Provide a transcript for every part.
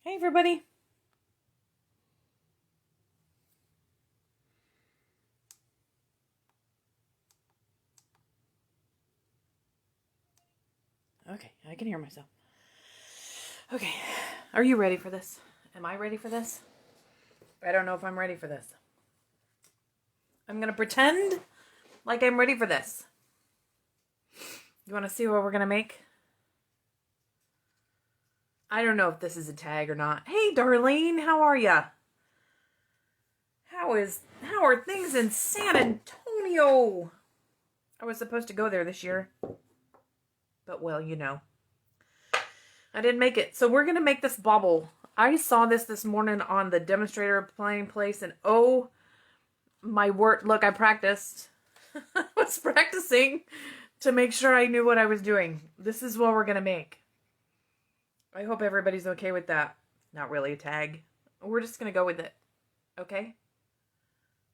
Hey everybody. Okay, I can hear myself. Okay, are you ready for this? Am I ready for this? I don't know if I'm ready for this. I'm gonna pretend like I'm ready for this. You wanna see what we're gonna make? I don't know if this is a tag or not. Hey Darlene, how are ya? How are things in San Antonio? I was supposed to go there this year. But well, you know. I didn't make it. So we're going to make this bauble. I saw this morning on the demonstrator playing place. And oh my word. Look, I practiced. I was practicing to make sure I knew what I was doing. This is what we're going to make. I hope everybody's okay with that. Not really a tag. We're just going to go with it. Okay?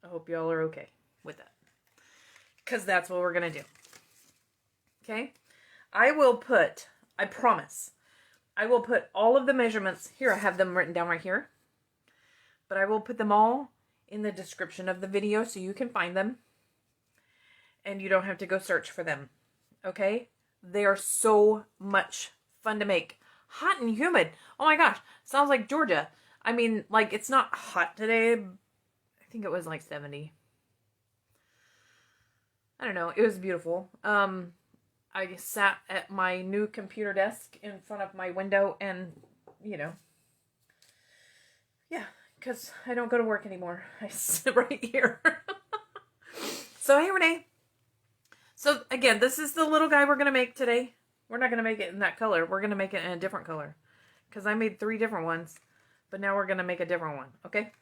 I hope y'all are okay with that. Because that's what we're going to do. Okay? I promise, I will put all of the measurements, here I have them written down right here, but I will put them all in the description of the video so you can find them, and you don't have to go search for them, okay? They are so much fun to make. Hot and humid. Oh my gosh, sounds like Georgia. I mean, like, it's not hot today. I think it was like 70. I don't know, it was beautiful. I sat at my new computer desk in front of my window and, you know, yeah, because I don't go to work anymore. I sit right here. So, hey, Renee. So, again, this is the little guy we're going to make today. We're not going to make it in that color. We're going to make it in a different color because I made 3 different ones, but now we're going to make a different one, okay?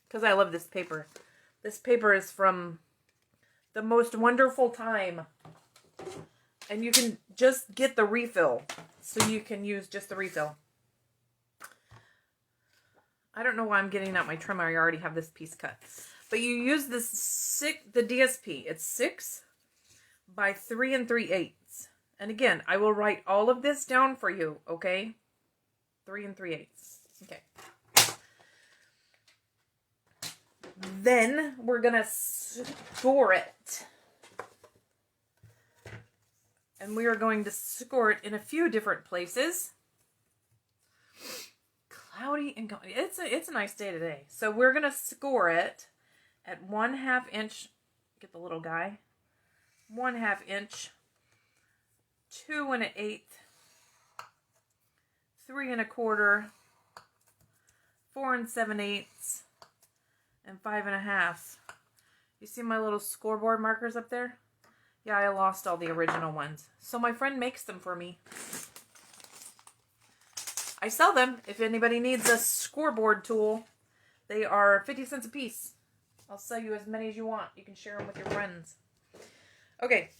Because I love this paper. This paper is from the most wonderful time. And you can just get the refill. So you can use just the refill. I don't know why I'm getting out my trimmer. I already have this piece cut. But you use the DSP. It's 6 by 3 3/8. And again, I will write all of this down for you, okay? 3 3/8. Okay. Then we're going to score it. And we are going to score it in a few different places. Cloudy and it's a nice day today. So we're going to score it at 1/2 inch. Get the little guy. 1/2 inch. 2 1/8. 3 1/4. 4 7/8. And 5 1/2. You see my little scoreboard markers up there? Yeah, I lost all the original ones. So my friend makes them for me. I sell them if anybody needs a scoreboard tool. They are 50 cents a piece. I'll sell you as many as you want. You can share them with your friends. Okay.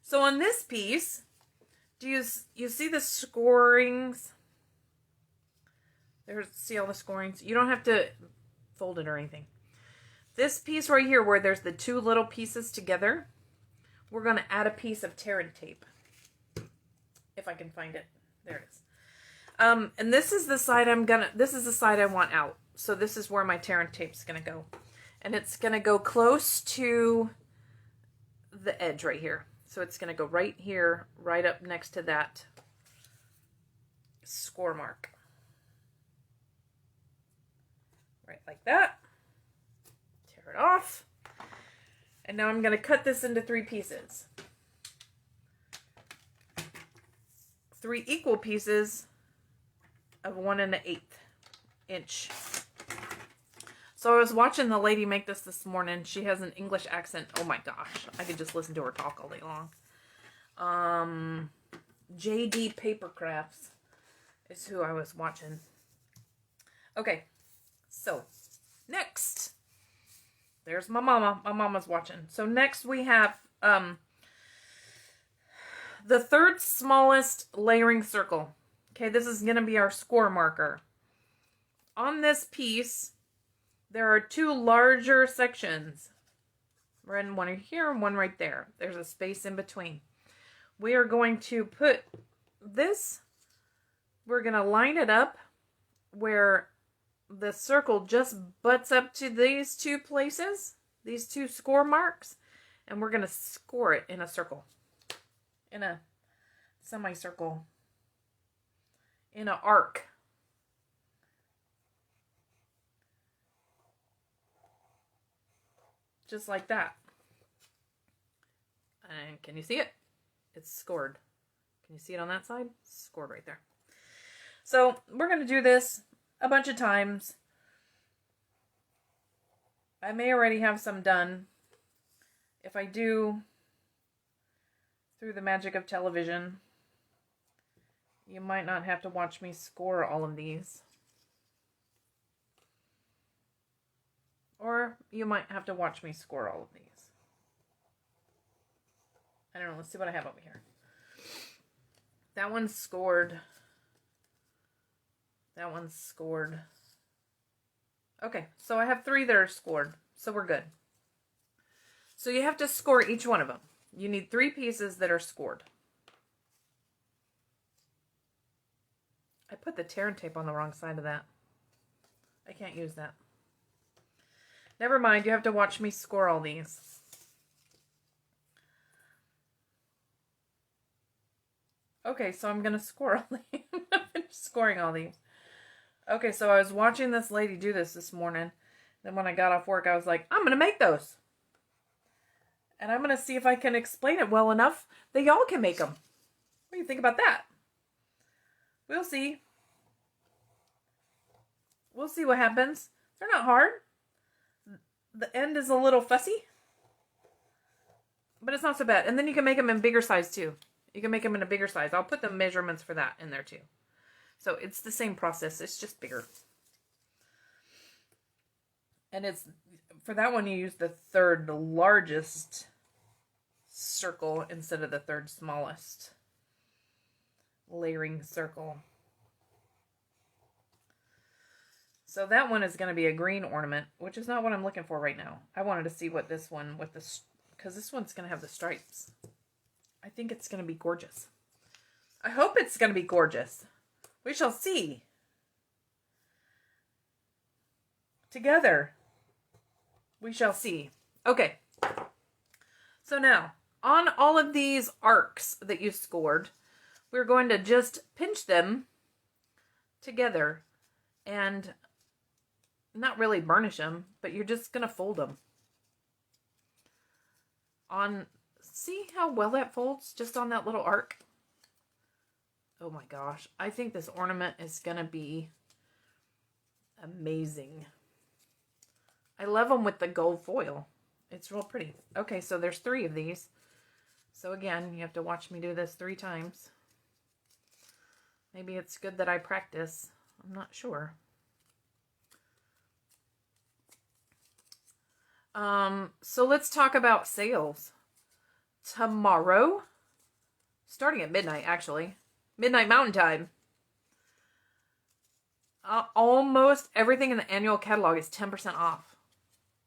So on this piece, do you see the scorings? See all the scorings? You don't have to fold it or anything. This piece right here where there's the 2 little pieces together, we're going to add a piece of tear and tape. If I can find it. There it is. And this is the side this is the side I want out. So this is where my tear and tape's going to go. And it's going to go close to the edge right here. So it's going to go right here, right up next to that score mark. Right like that. Tear it off. And now I'm going to cut this into 3 pieces. 3 equal pieces of 1 1/8 inch. So I was watching the lady make this morning. She has an English accent. Oh my gosh. I could just listen to her talk all day long. JD Paper Crafts is who I was watching. Okay. So, next. There's my mama. My mama's watching. So next we have the 3rd smallest layering circle. Okay, this is going to be our score marker. On this piece, there are 2 larger sections. One here and one right there. There's a space in between. We are going to put this, we're going to line it up where the circle just butts up to these two places, these two score marks, and we're going to score it in a circle, in a semicircle, in an arc. Just like that. And can you see it? It's scored. Can you see it on that side? Scored right there. So we're going to do this a bunch of times. I may already have some done. If I do, through the magic of television, you might not have to watch me score all of these. Or you might have to watch me score all of these. I don't know. Let's see what I have over here. That one's scored. That one's scored. Okay, so I have 3 that are scored. So we're good. So you have to score each one of them. You need 3 pieces that are scored. I put the tear and tape on the wrong side of that. I can't use that. Never mind, you have to watch me score all these. Okay, so I'm going to score all these. I'm finish scoring all these. Okay, so I was watching this lady do this morning. Then when I got off work, I was like, I'm going to make those. And I'm going to see if I can explain it well enough that y'all can make them. What do you think about that? We'll see. We'll see what happens. They're not hard. The end is a little fussy, but it's not so bad. And then you can make them in bigger size too. You can make them in a bigger size. I'll put the measurements for that in there too. So it's the same process. It's just bigger. And it's, for that one, you use the 3rd largest circle instead of the 3rd smallest layering circle. So that one is going to be a green ornament, which is not what I'm looking for right now. I wanted to see what this one with the, because this one's going to have the stripes. I think it's going to be gorgeous. I hope it's going to be gorgeous. We shall see. Together, we shall see. Okay. So now, on all of these arcs that you scored, we're going to just pinch them together and not really burnish them, but you're just going to fold them. See how well that folds just on that little arc? Oh my gosh. I think this ornament is going to be amazing. I love them with the gold foil. It's real pretty. Okay, so there's 3 of these. So again, you have to watch me do this 3 times. Maybe it's good that I practice. I'm not sure. So let's talk about sales. Tomorrow, starting at midnight actually, midnight Mountain Time, almost everything in the annual catalog is 10% off.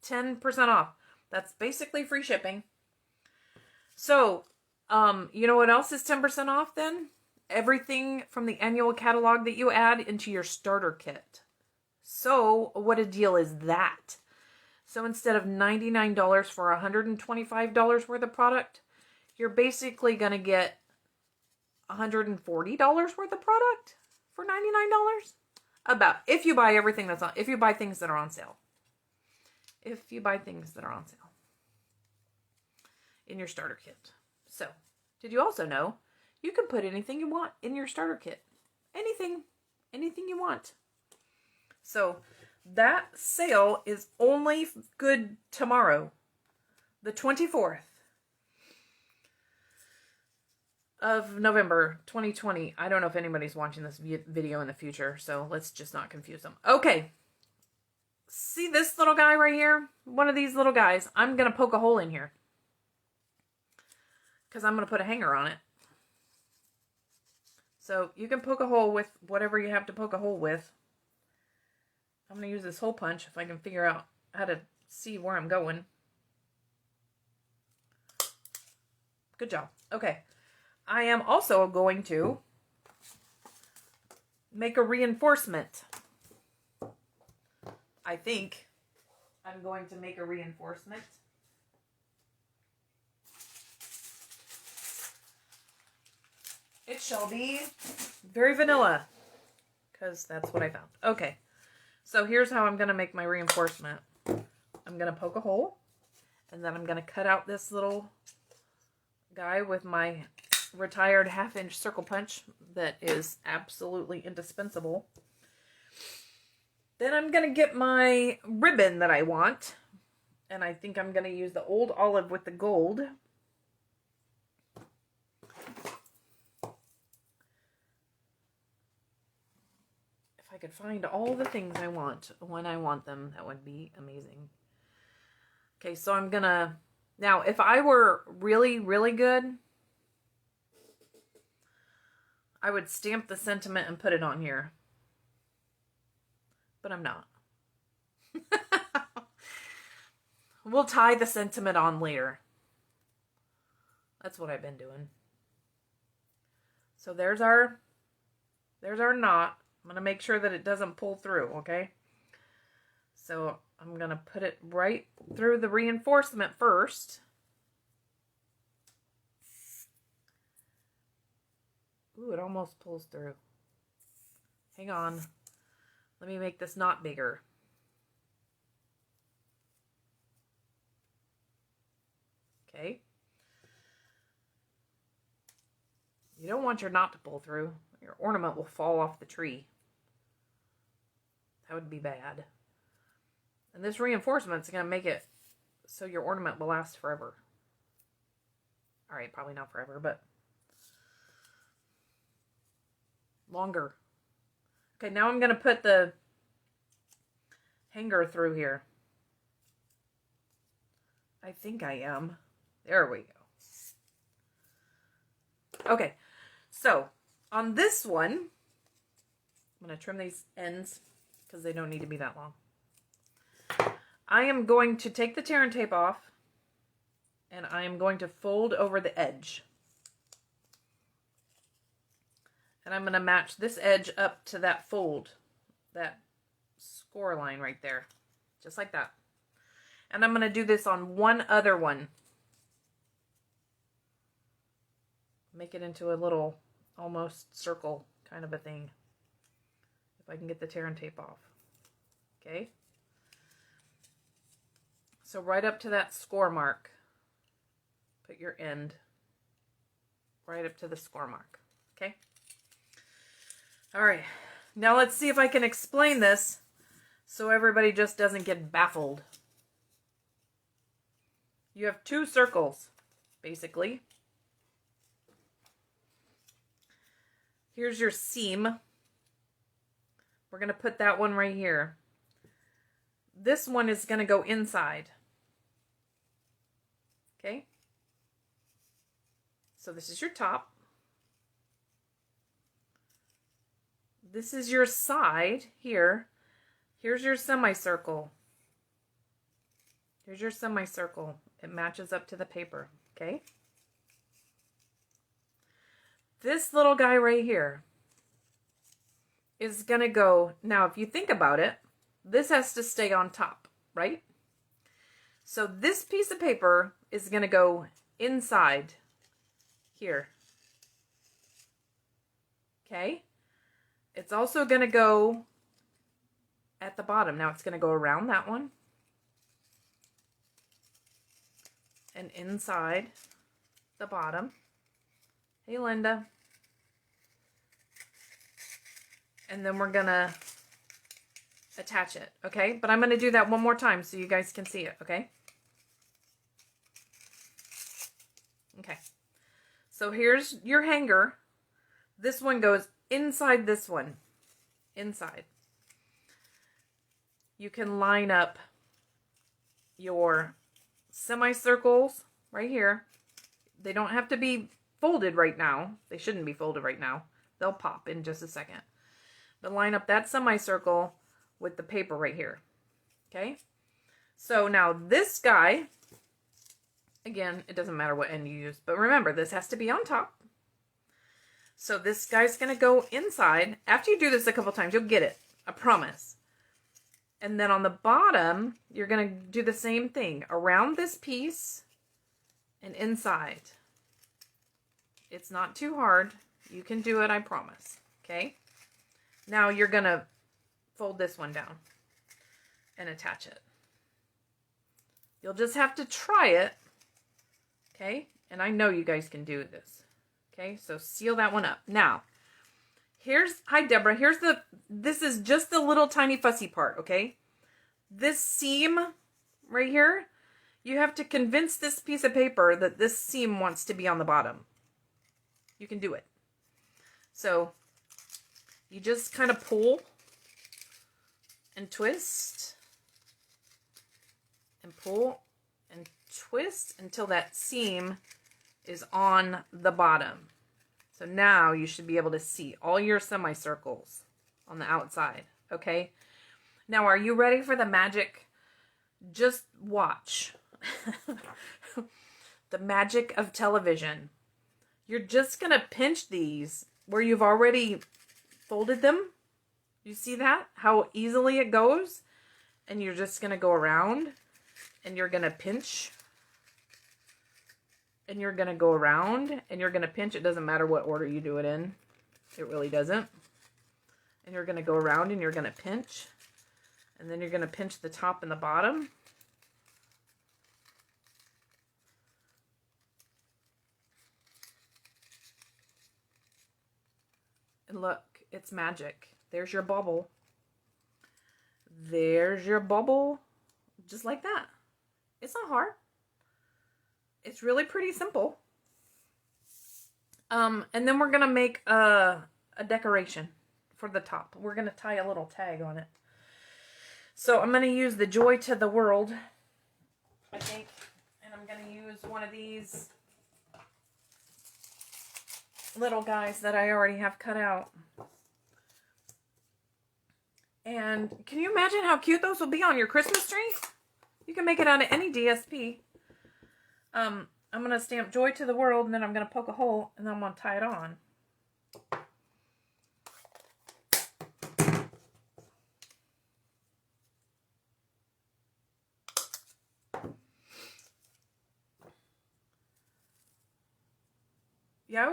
10% off. That's basically free shipping. So, you know what else is 10% off then? Everything from the annual catalog that you add into your starter kit. So, what a deal is that? So instead of $99 for $125 worth of product, you're basically going to get $140 worth of product for $99. About, if you buy everything that's on, if you buy things that are on sale. If you buy things that are on sale in your starter kit. So, did you also know you can put anything you want in your starter kit? Anything you want. So, that sale is only good tomorrow, the 24th of November, 2020. I don't know if anybody's watching this video in the future, so let's just not confuse them. Okay. See this little guy right here? One of these little guys. I'm going to poke a hole in here, because I'm going to put a hanger on it. So you can poke a hole with whatever you have to poke a hole with. I'm going to use this hole punch if I can figure out how to see where I'm going. Good job. Okay. I am also going to make a reinforcement. I think I'm going to make a reinforcement. It shall be very vanilla, because that's what I found. Okay, so here's how I'm going to make my reinforcement. I'm going to poke a hole, and then I'm going to cut out this little guy with my retired 1/2-inch circle punch that is absolutely indispensable. Then I'm going to get my ribbon that I want, and I think I'm going to use the old olive with the gold. If I could find all the things I want when I want them, that would be amazing. Okay, so I'm going to... Now, if I were really, really good, I would stamp the sentiment and put it on here. But I'm not. We'll tie the sentiment on later. That's what I've been doing. So there's our knot. I'm going to make sure that it doesn't pull through, okay? So I'm going to put it right through the reinforcement first. Ooh, it almost pulls through. Hang on. Let me make this knot bigger. Okay. You don't want your knot to pull through. Your ornament will fall off the tree. That would be bad. And this reinforcement is going to make it so your ornament will last forever. Alright, probably not forever, but longer. Okay, now I'm going to put the hanger through here. I think I am. There we go. Okay, so on this one, I'm going to trim these ends because they don't need to be that long. I am going to take the tear and tape off, and I am going to fold over the edge. And I'm going to match this edge up to that fold, that score line right there, just like that. And I'm going to do this on one other one. Make it into a little almost circle kind of a thing. If I can get the tear and tape off. Okay. So right up to that score mark, put your end right up to the score mark. Okay. All right. Now let's see if I can explain this so everybody just doesn't get baffled. You have two circles, basically. Here's your seam. We're going to put that one right here. This one is going to go inside. Okay? So this is your top. This is your side here. Here's your semicircle. Here's your semicircle. It matches up to the paper. Okay? This little guy right here is going to go, now if you think about it, this has to stay on top, right? So this piece of paper is going to go inside here. Okay? It's also going to go at the bottom. Now it's going to go around that one and inside the bottom. Hey, Linda. And then we're going to attach it, okay? But I'm going to do that one more time so you guys can see it, okay? Okay. So here's your hanger. This one goes inside this one. Inside. You can line up your semicircles right here. They don't have to be folded right now. They shouldn't be folded right now. They'll pop in just a second. But line up that semicircle with the paper right here. Okay? So now this guy, again, it doesn't matter what end you use, but remember, this has to be on top. So this guy's going to go inside. After you do this a couple times, you'll get it. I promise. And then on the bottom, you're going to do the same thing around this piece and inside. It's not too hard. You can do it, I promise. Okay? Now you're going to fold this one down and attach it. You'll just have to try it. Okay? And I know you guys can do this. Okay? So seal that one up. Now, hi Deborah, this is just the little tiny fussy part, okay? This seam right here, you have to convince this piece of paper that this seam wants to be on the bottom. You can do it. So you just kind of pull and twist and pull and twist until that seam is on the bottom. So now you should be able to see all your semicircles on the outside, okay? Now, are you ready for the magic? Just watch. The magic of television. You're just going to pinch these where you've already folded them. You see that? How easily it goes? And you're just going to go around and you're going to pinch. And you're going to go around and you're going to pinch. It doesn't matter what order you do it in. It really doesn't. And you're going to go around and you're going to pinch. And then you're going to pinch the top and the bottom. And look, it's magic. There's your bubble. There's your bubble. Just like that. It's not hard. It's really pretty simple. And then we're going to make a decoration for the top. We're going to tie a little tag on it. So I'm going to use the Joy to the World, I think. And I'm going to use one of these little guys that I already have cut out. And can you imagine how cute those will be on your Christmas tree? You can make it out of any DSP. I'm going to stamp Joy to the World, and then I'm going to poke a hole, and then I'm going to tie it on. Yeah,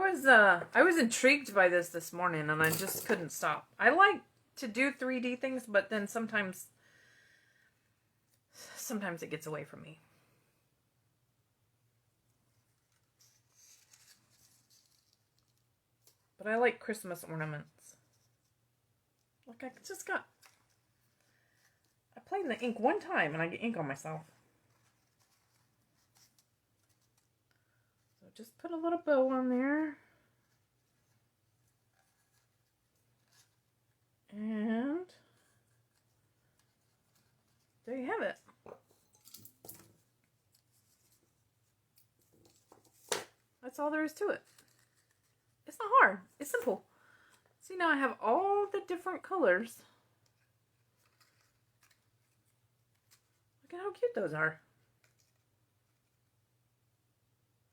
I was intrigued by this morning, and I just couldn't stop. I like to do 3D things, but then sometimes it gets away from me. But I like Christmas ornaments. Look, I played in the ink one time and I get ink on myself. So just put a little bow on there. And there you have it. That's all there is to it. It's not hard. It's simple. See, now I have all the different colors. Look at how cute those are.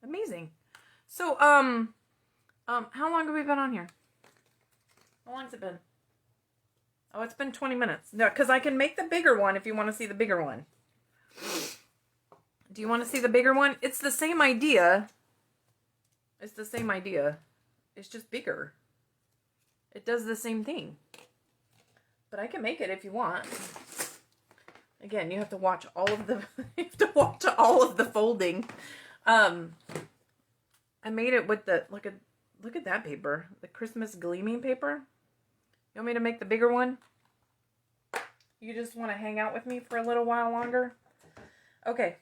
Amazing. So, how long have we been on here? How long has it been? Oh, it's been 20 minutes. No, because I can make the bigger one if you want to see the bigger one. Do you want to see the bigger one? It's the same idea. It's the same idea. It's just bigger. It does the same thing. But I can make it if you want. Again, you have to watch all of the folding. I made it with the look at that paper. The Christmas gleaming paper. You want me to make the bigger one? You just want to hang out with me for a little while longer? Okay.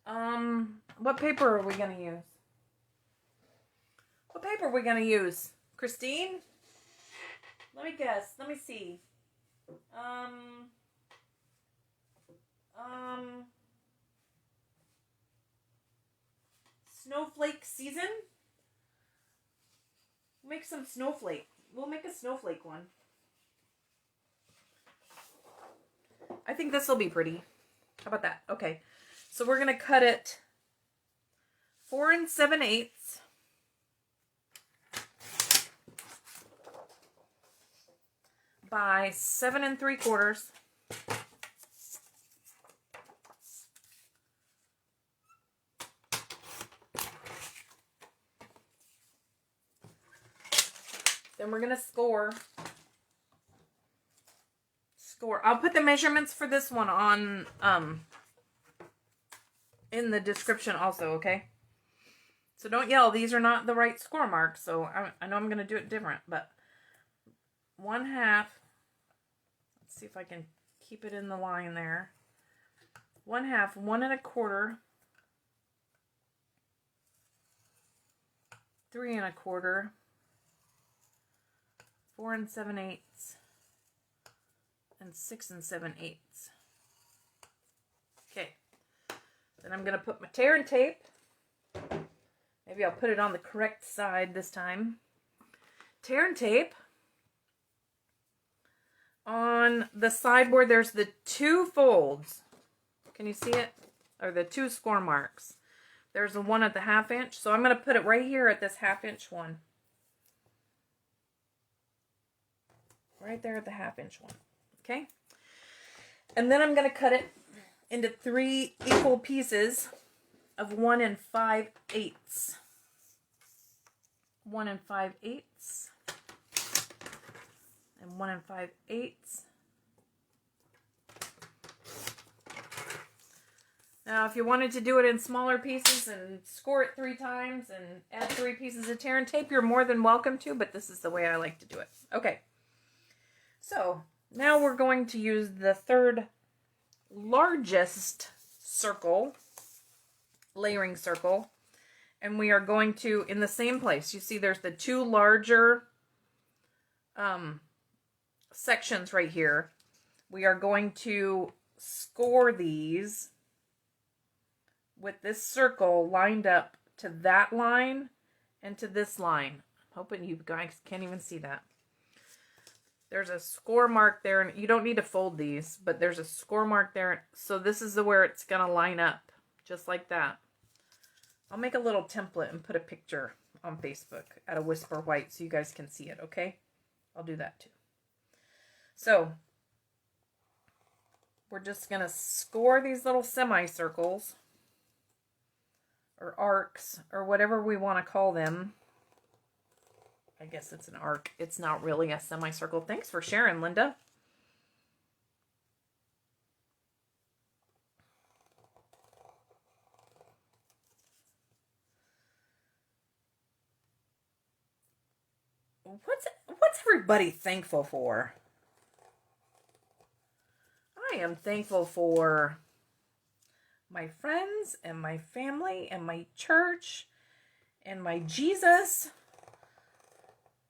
What paper are we going to use? What paper are we going to use? Christine? Let me guess. Let me see. Snowflake season? Make some snowflake. We'll make a snowflake one. I think this will be pretty. How about that? Okay. So we're going to cut it 4 7/8 by 7 3/4. Then we're going to score. I'll put the measurements for this one on in the description also, okay? So don't yell, these are not the right score marks. So I know I'm going to do it different, but 1/2. Let's see if I can keep it in the line there. 1/2, 1 1/4, 3 1/4, 4 7/8, and 6 7/8. Okay. Then I'm going to put my tear and tape. Maybe I'll put it on the correct side this time. Tear and tape. On the sideboard, there's the 2 folds. Can you see it? Or the 2 score marks. There's the one at the 1/2 inch. So I'm going to put it right here at this 1/2 inch one. Right there at the 1/2 inch one. Okay? And then I'm going to cut it into 3 equal pieces of 1 5/8. 1 5/8. And 1 5/8. Now, if you wanted to do it in smaller pieces and score it 3 times and add 3 pieces of tear and tape, you're more than welcome to, but this is the way I like to do it. Okay. So, now we're going to use the 3rd largest circle, layering circle, and we are going to, in the same place, you see there's the 2 larger sections right here. We are going to score these with this circle lined up to that line and to this line. I'm hoping you guys can't even see that. There's a score mark there, and you don't need to fold these, but there's a score mark there. So this is where it's going to line up, just like that. I'll make a little template and put a picture on Facebook at a Whisper White so you guys can see it, okay? I'll do that too. So, we're just going to score these little semicircles, or arcs, or whatever we want to call them. I guess it's an arc. It's not really a semicircle. Thanks for sharing, Linda. What's everybody thankful for? I am thankful for my friends and my family and my church and my Jesus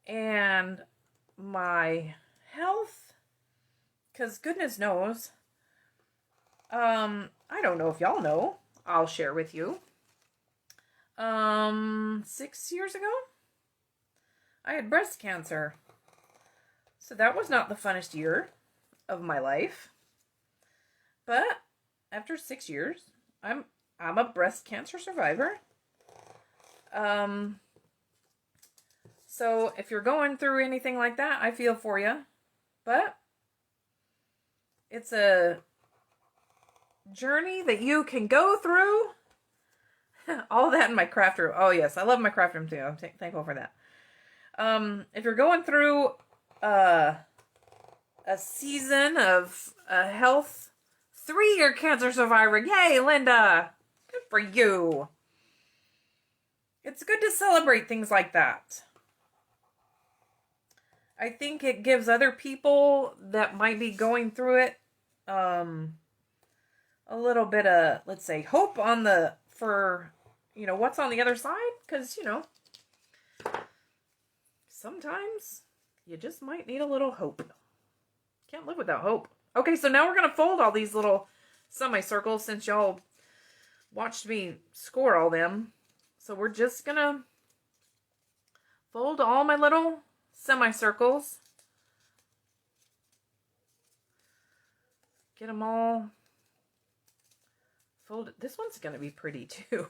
and my health, because goodness knows, I don't know if y'all know, I'll share with you, 6 years ago, I had breast cancer, so that was not the funnest year of my life, but after 6 years, I'm a breast cancer survivor. So if you're going through anything like that, I feel for you. But it's a journey that you can go through. All that in my craft room. Oh yes, I love my craft room too. I'm thankful for that. If you're going through a season of health, 3-year cancer survivor. Yay, Linda! Good for you. It's good to celebrate things like that. I think it gives other people that might be going through it a little bit of, let's say, hope on for what's on the other side, because sometimes you just might need a little hope. Can't live without hope. Okay, so now we're going to fold all these little semicircles since y'all watched me score all them. So we're just going to fold all my little semicircles. Get them all folded. This one's going to be pretty too.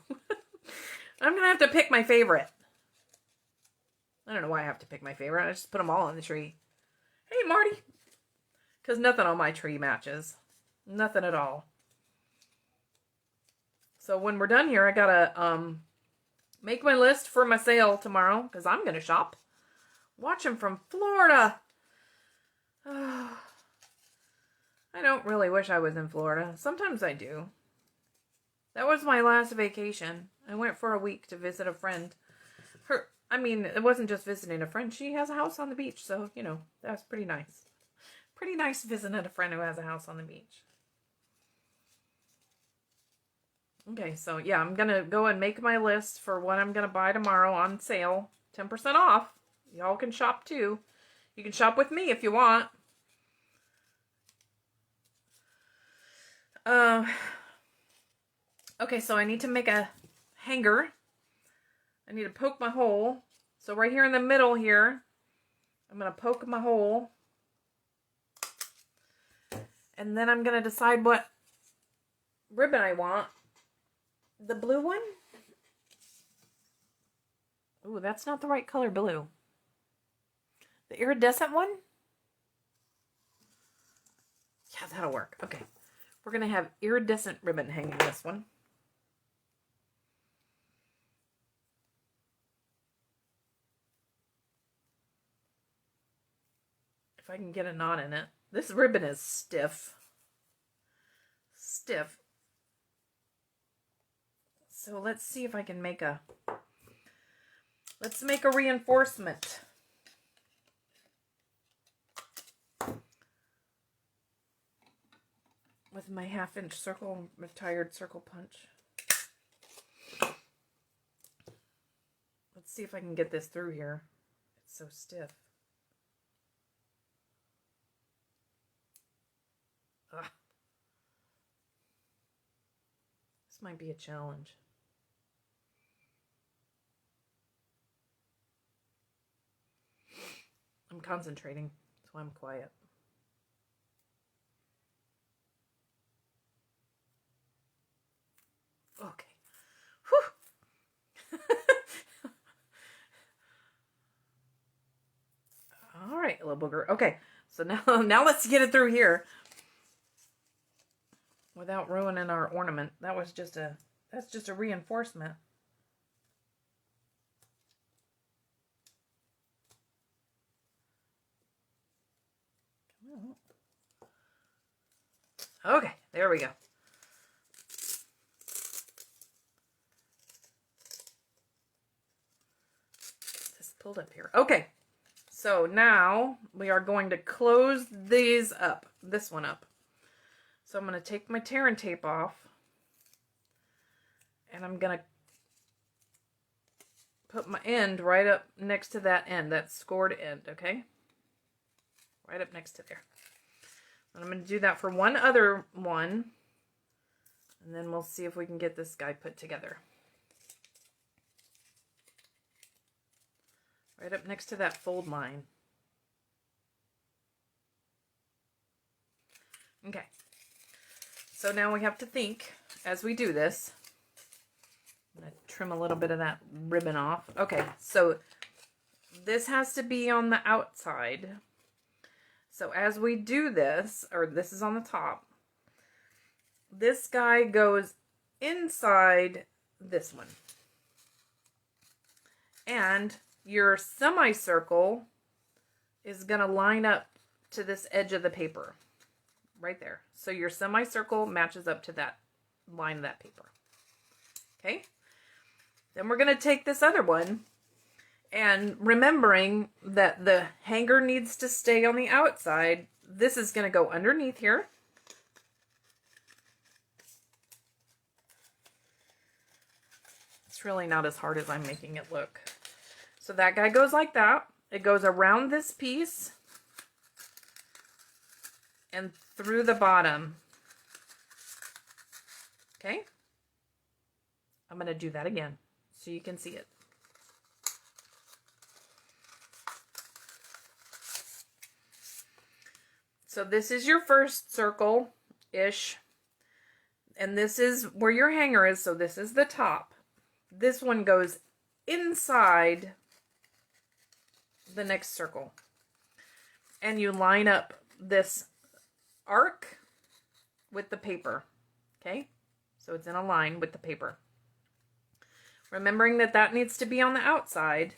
I'm going to have to pick my favorite. I don't know why I have to pick my favorite. I just put them all on the tree. Hey, Marty. Because nothing on my tree matches. Nothing at all. So when we're done here, I got to make my list for my sale tomorrow, because I'm going to shop. Watching from Florida. Oh, I don't really wish I was in Florida. Sometimes I do. That was my last vacation. I went for a week to visit a friend. It wasn't just visiting a friend. She has a house on the beach, so, you know, that's pretty nice. Pretty nice visiting a friend who has a house on the beach. Okay, so yeah, I'm going to go and make my list for what I'm going to buy tomorrow on sale. 10% off. Y'all can shop too. You can shop with me if you want. Okay, so I need to make a hanger. I need to poke my hole. So right here in the middle here, I'm going to poke my hole. And then I'm going to decide what ribbon I want. The blue one? Ooh, that's not the right color blue. The iridescent one? Yeah, that'll work. Okay. We're going to have iridescent ribbon hanging this one. If I can get a knot in it. This ribbon is stiff. Stiff. So let's see if I can make a... Let's make a reinforcement. With my 1/2-inch circle, retired circle punch. Let's see if I can get this through here. It's so stiff. Ugh. This might be a challenge. I'm concentrating, that's why I'm quiet. Okay. Whew. All right, little booger. Okay, so now let's get it through here without ruining our ornament. That's just a reinforcement. Okay, there we go. This pulled up here. Okay, so now we are going to close these up, this one up. So I'm going to take my tear and tape off, and I'm going to put my end right up next to that end, that scored end, okay? Right up next to there. And I'm going to do that for one other one, and then we'll see if we can get this guy put together. Right up next to that fold line. Okay. So now we have to think, as we do this, I'm going to trim a little bit of that ribbon off. Okay, so this has to be on the outside. So as we do this, or this is on the top, this guy goes inside this one. And your semicircle is going to line up to this edge of the paper. Right there. So your semicircle matches up to that line of that paper. Okay? Then we're going to take this other one, and remembering that the hanger needs to stay on the outside, this is going to go underneath here. It's really not as hard as I'm making it look. So that guy goes like that. It goes around this piece and through the bottom. Okay? I'm going to do that again so you can see it. So this is your first circle-ish, and this is where your hanger is, so this is the top. This one goes inside the next circle, and you line up this arc with the paper, okay? So it's in a line with the paper. Remembering that that needs to be on the outside,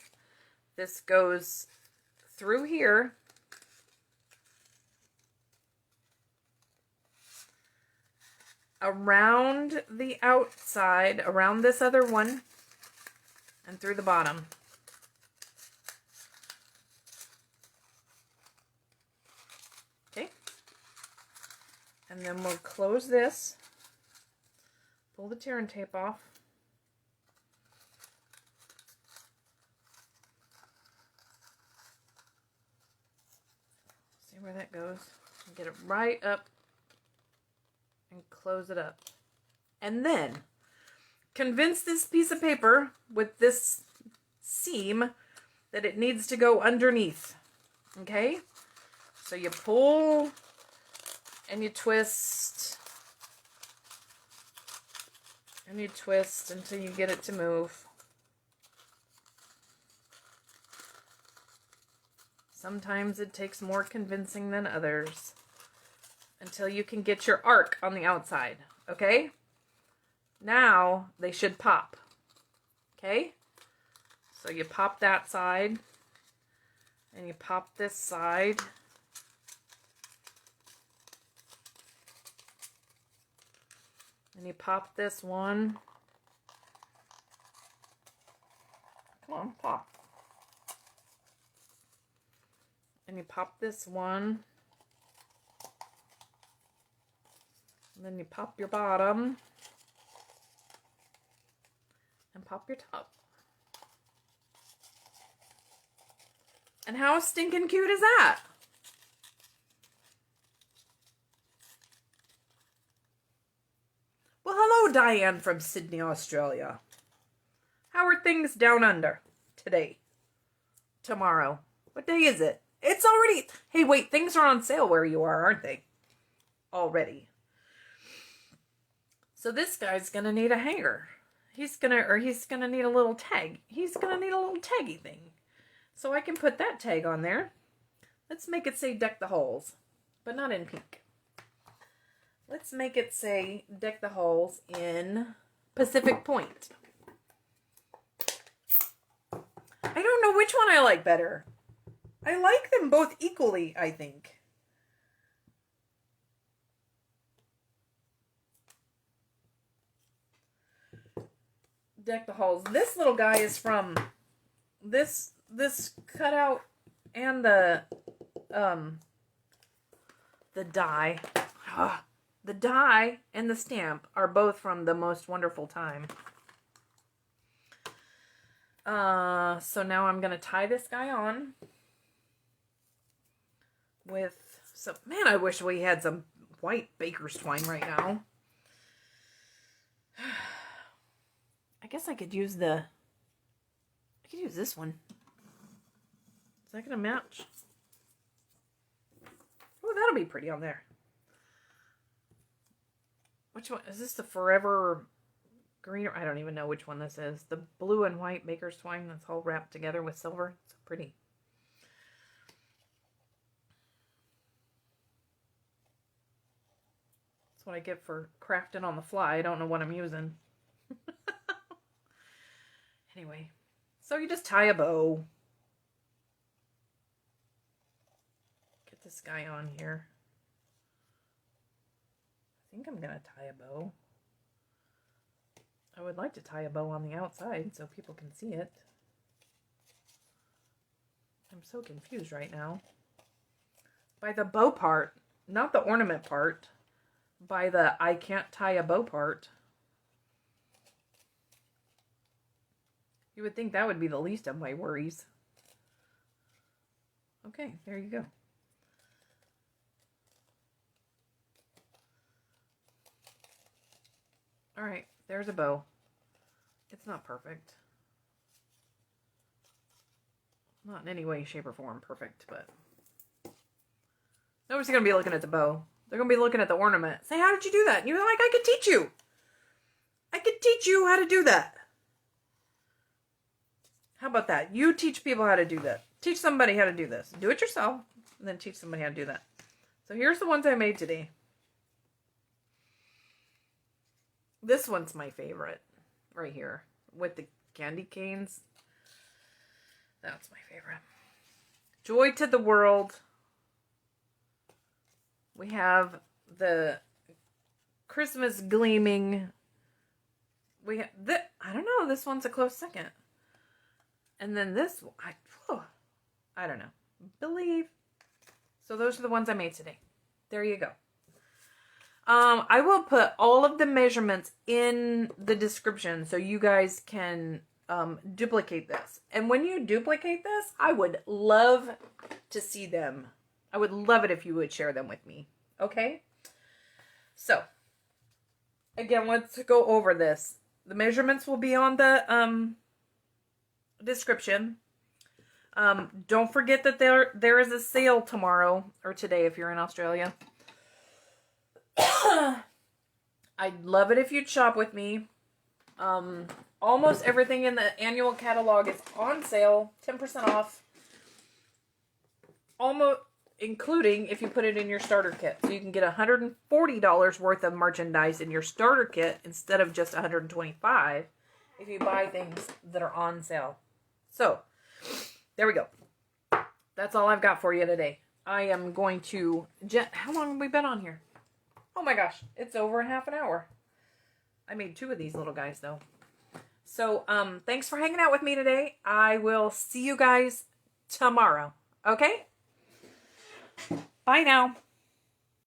this goes through here. Around the outside, around this other one, and through the bottom. Okay. And then we'll close this, pull the tearing tape off. See where that goes. Get it right up and close it up. And then convince this piece of paper with this seam that it needs to go underneath. Okay? So you pull and you twist and you twist until you get it to move. Sometimes it takes more convincing than others until you can get your arc on the outside, okay? Now they should pop, okay? So you pop that side and you pop this side. And you pop this one. Come on, pop. And you pop this one. And then you pop your bottom. And pop your top. And how stinking cute is that? Well, hello, Diane from Sydney, Australia. How are things down under today? Tomorrow? What day is it? It's already... Hey, wait, things are on sale where you are, aren't they? Already. So this guy's going to need a hanger. He's going to need a little tag. He's going to need a little taggy thing. So I can put that tag on there. Let's make it say Deck the Halls, but not in pink. Let's make it say Deck the Halls in Pacific Point. I don't know which one I like better. I like them both equally, I think. Deck the Halls. This little guy is from this cutout and the die. The die and the stamp are both from The Most Wonderful Time. So now I'm going to tie this guy on with some... Man, I wish we had some white baker's twine right now. I guess I could use I could use this one. Is that going to match? Oh, that'll be pretty on there. Which one? Is this the Forever Green? I don't even know which one this is. The blue and white baker's twine that's all wrapped together with silver. It's pretty. That's what I get for crafting on the fly. I don't know what I'm using. Anyway, so you just tie a bow. Get this guy on here. I think I'm going to tie a bow. I would like to tie a bow on the outside so people can see it. I'm so confused right now. By the bow part, not the ornament part. By the I can't tie a bow part. You would think that would be the least of my worries. Okay, there you go. Alright, there's a bow. It's not perfect. Not in any way, shape, or form perfect, but... Nobody's going to be looking at the bow. They're going to be looking at the ornament. Say, how did you do that? And you're like, I could teach you. I could teach you how to do that. How about that? You teach people how to do that. Teach somebody how to do this. Do it yourself, and then teach somebody how to do that. So here's the ones I made today. This one's my favorite. Right here. With the candy canes. That's my favorite. Joy to the World. We have the Christmas Gleaming. We have I don't know. This one's a close second. And then this, I don't know. Believe. So those are the ones I made today. There you go. I will put all of the measurements in the description so you guys can duplicate this. And when you duplicate this, I would love to see them. I would love it if you would share them with me. Okay? So, again, let's go over this. The measurements will be on the description. Don't forget that there is a sale tomorrow, or today if you're in Australia. I'd love it if you'd shop with me. Almost everything in the annual catalog is on sale, 10% off. Almost, including if you put it in your starter kit. So you can get $140 worth of merchandise in your starter kit instead of just $125 if you buy things that are on sale. So, there we go. That's all I've got for you today. I am going to... How long have we been on here? Oh my gosh, it's over half an hour. I made 2 of these little guys though. So, thanks for hanging out with me today. I will see you guys tomorrow. Okay? Bye now.